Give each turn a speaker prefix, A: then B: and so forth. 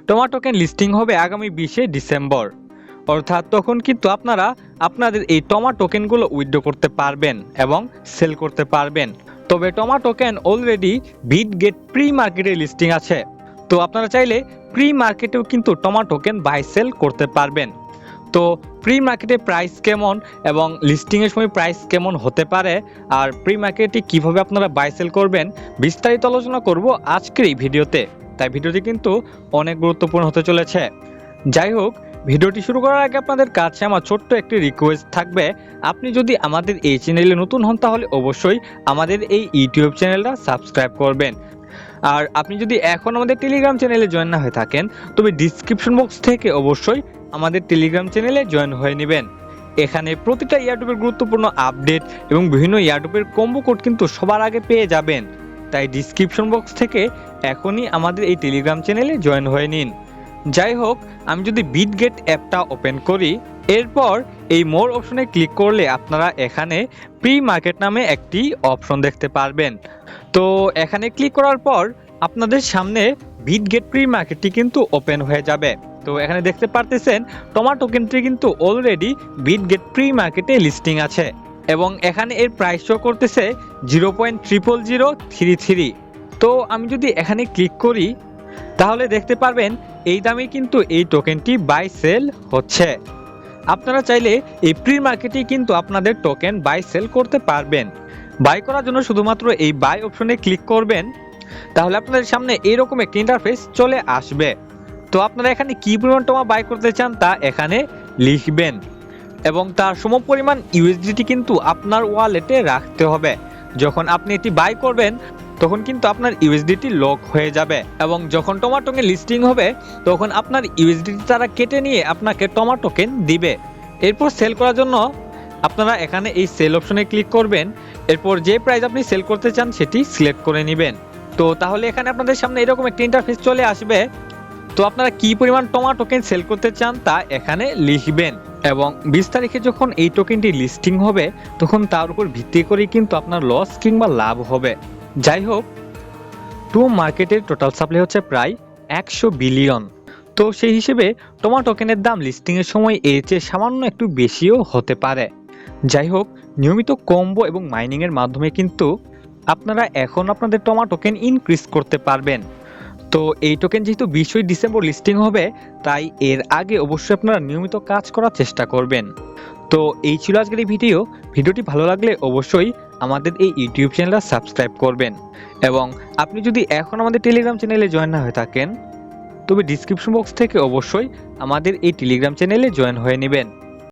A: টমা token listing হবে আগামী 20শে December. অর্থাৎ তখন কিন্তু আপনারা আপনাদের এই টমা টোকেনগুলো উইথড্র করতে পারবেন এবং সেল করতে পারবেন। তবে টমা টোকেন অলরেডি বিটগেট প্রি মার্কেটে লিস্টিং আছে। তো আপনারা চাইলে প্রি মার্কেটেও কিন্তু টমা টোকেন বাই সেল করতে পারবেন। তো প্রি মার্কেটে প্রাইস কেমন এবং লিস্টিংয়ের সময় প্রাইস কেমন হতে পারে আর প্রি মার্কেটে কীভাবে আপনারা বাই সেল করবেন বিস্তারিত আলোচনা করব আজকের এই ভিডিওতে। তাই ভিডিওটি কিন্তু অনেক গুরুত্বপূর্ণ হতে চলেছে। যাই হোক, ভিডিওটি শুরু করার আগে আপনাদের কাছে আমার ছোট্ট একটি রিকোয়েস্ট থাকবে, আপনি যদি আমাদের এই চ্যানেলে নতুন হন তাহলে অবশ্যই আমাদের এই ইউটিউব চ্যানেলটা সাবস্ক্রাইব করবেন। আর আপনি যদি এখন আমাদের টেলিগ্রাম চ্যানেলে জয়েন না হয়ে থাকেন তবে ডিসক্রিপশন বক্স থেকে অবশ্যই আমাদের টেলিগ্রাম চ্যানেলে জয়েন হয়ে নেবেন। এখানে প্রতিটা ইয়ারড্রপের গুরুত্বপূর্ণ আপডেট এবং বিভিন্ন ইয়ারড্রপের কম্বো কোড কিন্তু সবার আগে পেয়ে যাবেন। তাই ডিসক্রিপশন বক্স থেকে এখনই আমাদের এই টেলিগ্রাম চ্যানেলে জয়েন হয়ে নিন। যাই হোক, আমি যদি বিটগেট অ্যাপটা ওপেন করি, এরপর এই মোর অপশনে ক্লিক করলে আপনারা এখানে প্রি মার্কেট নামে একটি অপশন দেখতে পারবেন। তো এখানে ক্লিক করার পর আপনাদের সামনে বিটগেট প্রি মার্কেটটি কিন্তু ওপেন হয়ে যাবে। তো এখানে দেখতে পারতেছেন টমা টোকেনটি কিন্তু অলরেডি বিটগেট প্রি মার্কেটে লিস্টিং আছে এবং এখানে এর প্রাইস শো করতেছে 0.00033। তো আমি যদি এখানে ক্লিক করি তাহলে দেখতে পারবেন এই দামে কিন্তু এই টোকেনটি বাই সেল হচ্ছে। আপনারা চাইলে এই প্রি মার্কেটে কিন্তু আপনাদের টোকেন বাই সেল করতে পারবেন। বাই করার জন্য শুধুমাত্র এই বাই অপশনে ক্লিক করবেন, তাহলে আপনাদের সামনে এইরকম একটি ইন্টারফেস চলে আসবে। তো আপনারা এখানে কি পরিমাণ টমা বাই করতে চান তা এখানে লিখবেন এবং তার সমপরিমাণ ইউএসডিটি কিন্তু আপনার ওয়ালেটে রাখতে হবে। যখন আপনি এটি বাই করবেন তখন কিন্তু আপনার ইউএসডিটি লক হয়ে যাবে এবং যখন টমা টোকেন লিস্টিং হবে তখন আপনার ইউএসডিটি তারা কেটে নিয়ে আপনাকে টমা টোকেন দিবে। এরপর সেল করার জন্য আপনারা এখানে এই সেল অপশনে ক্লিক করবেন। এরপর যে প্রাইস আপনি সেল করতে চান সেটি সিলেক্ট করে নেবেন। তো তাহলে এখানে আপনাদের সামনে এরকম একটা ইন্টারফেস চলে আসবে। তো আপনারা কি পরিমাণ টমা টোকেন সেল করতে চান তা এখানে লিখবেন এবং 20 তারিখে যখন এই টোকেনটি লিস্টিং হবে তখন তার উপর ভিত্তি করে কিন্তু আপনার লস কিংবা লাভ হবে। যাই হোক, টু মার্কেটের টোটাল সাপ্লাই হচ্ছে প্রায় 100 বিলিয়ন। তো সেই হিসেবে টমা টোকেনের দাম লিস্টিংয়ের সময় এর চেয়ে সামান্য একটু বেশিও হতে পারে। যাই হোক, নিয়মিত কম্বো এবং মাইনিংয়ের মাধ্যমে কিন্তু আপনারা এখন আপনাদের টমা টোকেন ইনক্রিজ করতে পারবেন। তো এই টোকেন যেহেতু 20 ডিসেম্বর লিস্টিং হবে তাই এর আগে অবশ্যই আপনারা নিয়মিত কাজ করার চেষ্টা করবেন। তো এই ছিল আজকের এই ভিডিওটি ভালো লাগলে অবশ্যই আমাদের এই ইউটিউব চ্যানেলটা সাবস্ক্রাইব করবেন এবং আপনি যদি এখন আমাদের টেলিগ্রাম চ্যানেলে জয়েন না হয়ে থাকেন তবে ডিসক্রিপশন বক্স থেকে অবশ্যই আমাদের এই টেলিগ্রাম চ্যানেলে জয়েন হয়ে নেবেন।